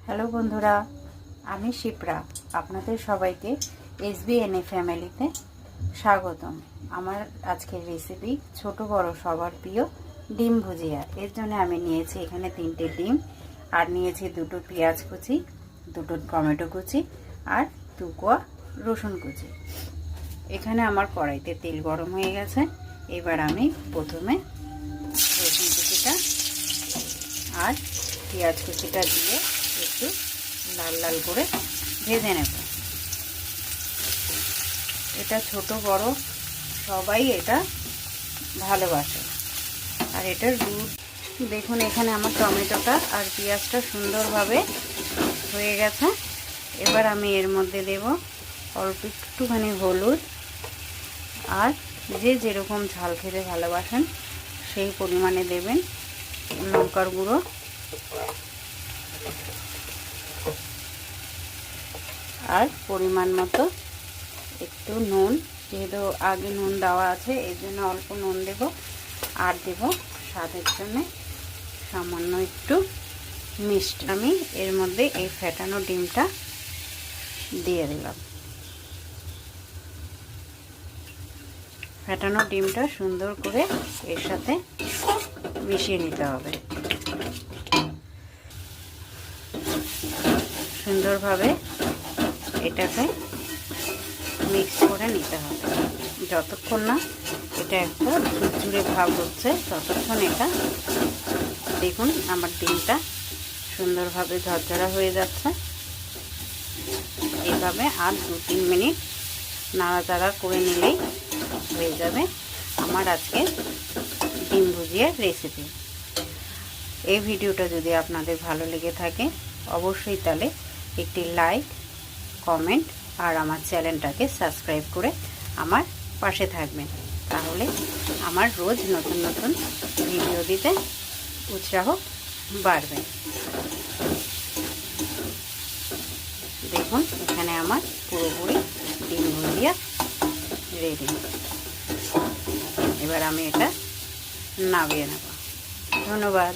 Hello বন্ধুরা, আমি শিপ্রা। আপনাদের সবাইকে SBNA ফ্যামিলিতে স্বাগতম। আমার আজকের রেসিপি ছোট বড় সবার প্রিয় ডিম ভুজিয়া। এর জন্য আমি নিয়েছি এখানে 3টে ডিম, আর নিয়েছি 2টো পেঁয়াজ কুচি, 2টো টমেটো কুচি, আর 2 কোয়া রসুন কুচি। এখানে আমার কড়াইতে তেল গরম হয়ে গেছে। এবার আমি প্রথমে রসুন কুচিটা আর পেঁয়াজ কুচিটা দিয়ে একটু লাল লাল করে ভেজে নেব। এটা ছোট বড় সবাই এটা ভালোবাসে। আর এটার দুধ দেখুন, এখানে আমার টমেটোটা আর পেঁয়াজটা সুন্দরভাবে হয়ে গেছে। এবার আমি এর মধ্যে দেব অল্প একটুখানি হলুদ, আর যে যেরকম ঝাল খেতে ভালোবাসেন সেই পরিমাণে দেবেন লঙ্কার গুঁড়ো, আর পরিমাণ মতো একটু নুন। যেহেতু আগে নুন দেওয়া আছে এই জন্য অল্প নুন দেব, আর দেব স্বাদের জন্য সামান্য একটু মিষ্টি। আমি এর মধ্যে এই ফেটানো ডিমটা দিয়ে দিলাম। ফেটানো ডিমটা সুন্দর করে এর সাথে মিশিয়ে নিতে হবে। সুন্দরভাবে এটাকে মিক্স করে নিতে হবে। যতক্ষণ না এটা একটা ঝুরঝুরে ভাব হচ্ছে ততক্ষণ এটা দেখুন আমার ডিমটা সুন্দরভাবে ঝরঝরা হয়ে যাচ্ছে। এভাবে আর 2-3 মিনিট নাড়াচাড়া করে নিলেই হয়ে যাবে আমার আজকে ডিম ভুজিয়ার রেসিপি। এই ভিডিওটা যদি আপনাদের ভালো লেগে থাকে অবশ্যই তাহলে একটি লাইক, কমেন্ট আর আমার চ্যানেলটাকে সাবস্ক্রাইব করে আমার পাশে থাকবেন। তাহলে আমার রোজ নতুন নতুন ভিডিও দিতে উৎসাহ বাড়বে। দেখুন এখানে আমার পুরোপুরি ডিম ভুজিয়া রেডি। এবার আমি এটা নামিয়ে নেব। ধন্যবাদ।